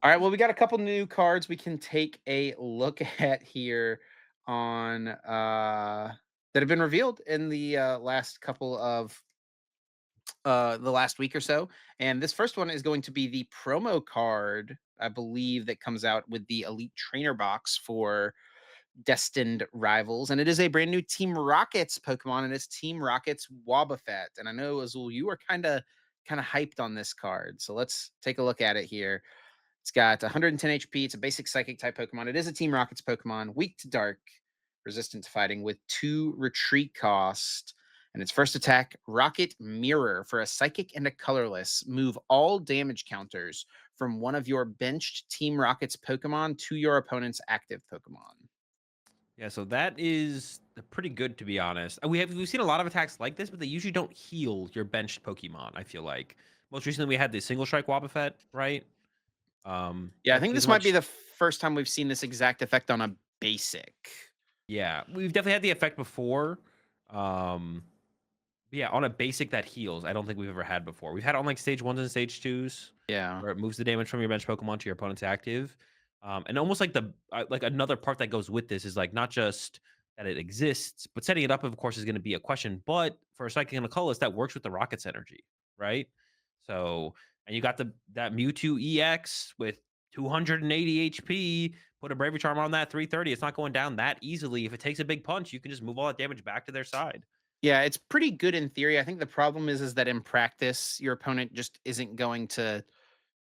All right, well, we got a couple new cards we can take a look at here on that have been revealed in the last couple of the last week or so. And this first one is going to be the promo card, I believe, that comes out with the Elite Trainer box for Destined Rivals. And it is a brand new Team Rockets Pokemon, and it's Team Rockets Wobbuffet. And I know, Azul, you were kind of hyped on this card. So let's take a look at it here. It's got 110 HP. It's a basic psychic type Pokemon. It is a Team Rockets Pokemon, weak to dark, resistant to fighting, with 2 retreat cost. And its first attack, Rocket Mirror, for a psychic and a colorless. Move all damage counters from one of your benched Team Rockets Pokemon to your opponent's active Pokemon. Yeah, so that is pretty good to be honest. We've seen a lot of attacks like this, but they usually don't heal your benched Pokemon. I feel like most recently we had the single strike Wobbuffet, right? Yeah, I Not think as this might be much. the first time we've seen this exact effect on a basic. Yeah, we've definitely had the effect before. Um, but yeah, on a basic that heals, I don't think we've ever had before. We've had it on like stage ones and stage twos, Yeah. where it moves the damage from your bench Pokemon to your opponent's active. And almost like the like another part that goes with this is like not just that it exists, but setting it up, of course, is going to be a question. But for a psychic and a colorless, that works with the Rocket's energy, right? So, and you got the that Mewtwo EX with 280 HP. Put a Bravery Charm on that 330. It's not going down that easily. If it takes a big punch, you can just move all that damage back to their side. Yeah, it's pretty good in theory. I think the problem is that in practice, your opponent just isn't going to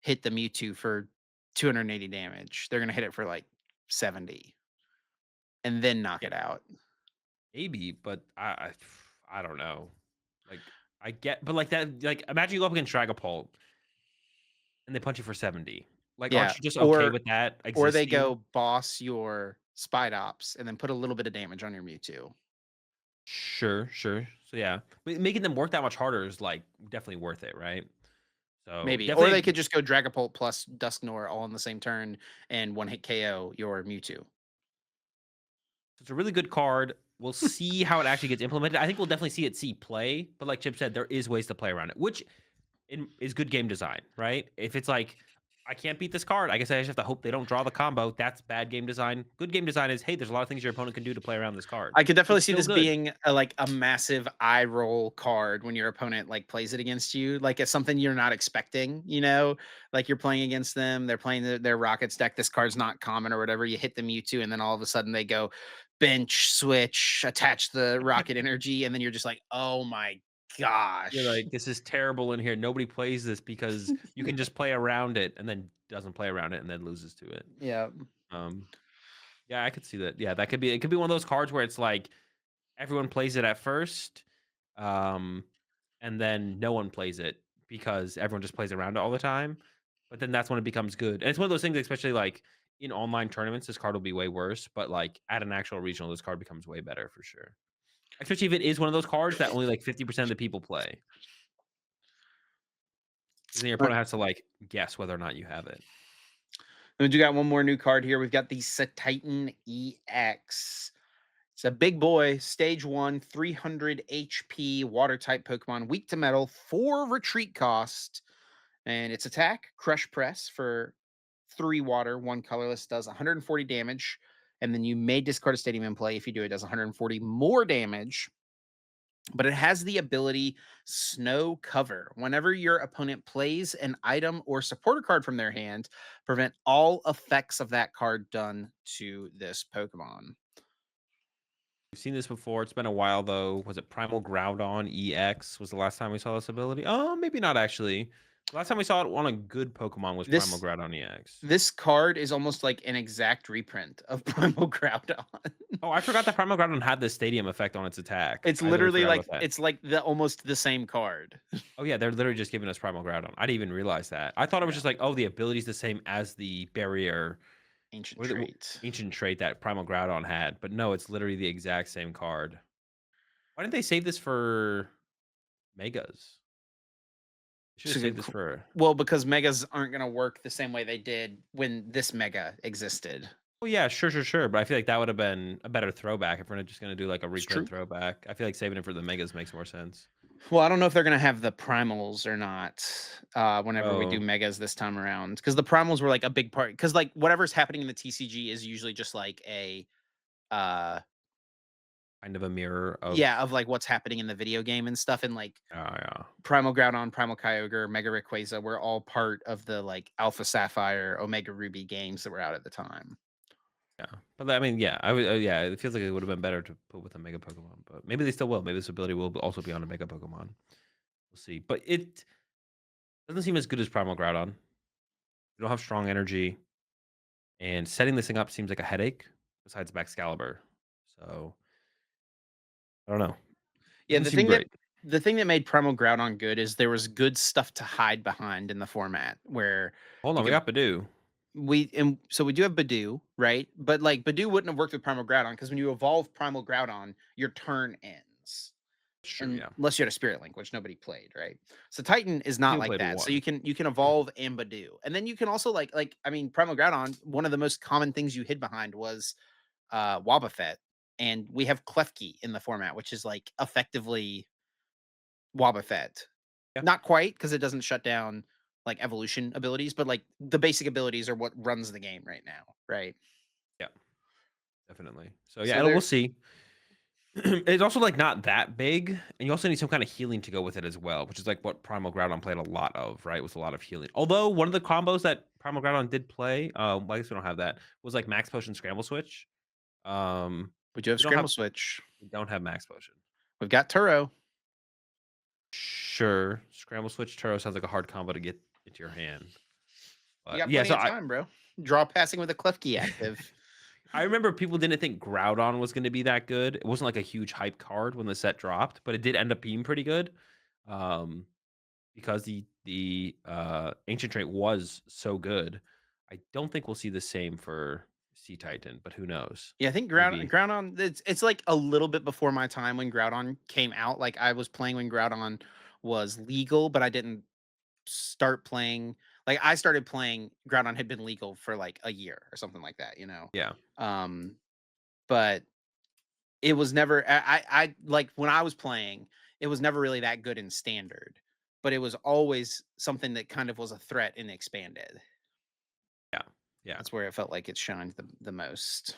hit the Mewtwo for 280 damage. They're gonna hit it for like 70 and then knock Yeah, it out. maybe, but I don't know. Like I get, but like that, like imagine you go up against Dragapult and they punch you for 70. Like, Yeah, aren't you just okay or with that or they existing? go boss your Spidops and then put a little bit of damage on your Mewtwo. Sure, sure. So yeah, but making them work that much harder is like definitely worth it, right? So Maybe. Or they definitely, could just go Dragapult plus Dusknoir all in the same turn and one hit KO your Mewtwo. it's a really good card. We'll see how it actually gets implemented. I think we'll definitely see it see play. But like Chip said, there is ways to play around it, which is good game design, right? If it's like I can't beat this card, I guess I just have to hope they don't draw the combo. That's bad game design. Good game design is hey, there's a lot of things your opponent can do to play around this card. I could definitely It's see still this good. being a, like a massive eye roll card when your opponent like plays it against you. Like it's something you're not expecting, you know, like you're playing against them, they're playing their Rockets deck. This card's not common or whatever. You hit the Mewtwo, and then all of a sudden they go bench, switch, attach the Rocket energy, and then you're just like, oh my You're gosh. like, this is terrible in here. Nobody plays this because you can just play around it and then doesn't play around it and then loses to it. Yeah. Um, yeah, I could see that. Yeah, that could be it could be one of those cards where it's like everyone plays it at first, um, and then no one plays it because everyone just plays around it all the time. But then that's when it becomes good. And it's one of those things, especially like in online tournaments, this card will be way worse. But like at an actual regional, this card becomes way better for sure. Especially if it is one of those cards that only like 50% of the people play. Because then your opponent has to like guess whether or not you have it. We do got one more new card here. We've got the Cetitan EX. It's a big boy, stage one, 300 HP, water type Pokemon, weak to metal, 4 retreat cost. And its attack, Crush Press for 3 water, 1 colorless, does 140 damage. And then you may discard a stadium in play. If you do, it does 140 more damage. But it has the ability Snow Cover. Whenever your opponent plays an item or supporter card from their hand, prevent all effects of that card done to this Pokemon. We've seen this before. It's been a while though. Was it Primal Groudon EX? Was the last time we saw this ability? Oh, maybe not actually. Last time we saw it on a good Pokemon was Primal This Groudon EX. this card is almost like an exact reprint of Primal Groudon. Oh, I forgot that Primal Groudon had the stadium effect on its attack. It's I literally literally forgot about like that. it's like the almost the same card. Oh yeah, they're literally just giving us Primal Groudon. I didn't even realize that. I thought it was Yeah, just like, oh, the ability's the same as the barrier ancient or the trait. ancient trait that Primal Groudon had. But no, it's literally the exact same card. Why didn't they save this for Megas? They should It's have a saved good this qu for. Well, because megas aren't gonna work the same way they did when this mega existed. Oh yeah, sure, sure, sure. But I feel like that would have been a better throwback if we're not just gonna do like a It's reprint true. throwback. I feel like saving it for the Megas makes more sense. Well, I don't know if they're gonna have the primals or not, whenever we do Oh, megas this time around, because the primals were, like, a big part. Because like, whatever's happening in the TCG is usually just like uh kind of a mirror of yeah, of, like, what's happening in the video game and stuff, and, like, yeah. Primal Groudon, Primal Kyogre, Mega Rayquaza were all part of the, like, Alpha Sapphire, Omega Ruby games that were out at the time. Yeah, but I mean, yeah, yeah, it feels like it would have been better to put with a Mega Pokemon, but maybe they still will. Maybe this ability will also be on a Mega Pokemon. We'll see. But it doesn't seem as good as Primal Groudon. You don't have strong energy, and setting this thing up seems like a headache. Besides Excalibur, so I don't know. Yeah, Doesn't seem great. the thing that made Primal Groudon good is there was good stuff to hide behind in the format where Hold you on, we could got Badoo. so we do have Badoo, right? But, like, Badoo wouldn't have worked with Primal Groudon because when you evolve Primal Groudon, your turn ends. It's true, yeah. Unless you had a Spirit Link, which nobody played, right? So Titan is not People like played that. So one. you can evolve and Badoo. And then you can also I mean, Primal Groudon, one of the most common things you hid behind was Wobbuffet. And we have Klefki in the format, which is like effectively Wobbuffet. Yeah, Not quite, because it doesn't shut down like evolution abilities, but like the basic abilities are what runs the game right now, right? yeah, definitely. So yeah, So and we'll there see. It's also like not that big, and you also need some kind of healing to go with it as well, which is like what Primal Groudon played a lot of, right? With a lot of healing. Although one of the combos that Primal Groudon did play, well, I guess we don't have that, was like Max Potion Scramble Switch. Um, we do have we don't have Scramble Switch. Max Potion. We've got Turo. Sure, Scramble Switch Turo sounds like a hard combo to get into your hand, You but got yeah. plenty So of time, bro. Draw passing with a Klefki active. I remember people didn't think Groudon was going to be that good. It wasn't like a huge hype card when the set dropped, but it did end up being pretty good. Um, because the ancient trait was so good. I don't think we'll see the same for Sea Titan, but who knows? Yeah, I think Maybe. Groudon it's like a little bit before my time when Groudon came out. Like I was playing when Groudon was legal, but I didn't start playing like I started playing Groudon had been legal for like a year or something like that, you know. Yeah, Um but it was never I like when I was playing, it was never really that good in standard, but it was always something that kind of was a threat in expanded. yeah, yeah. That's where it felt like it shined the most.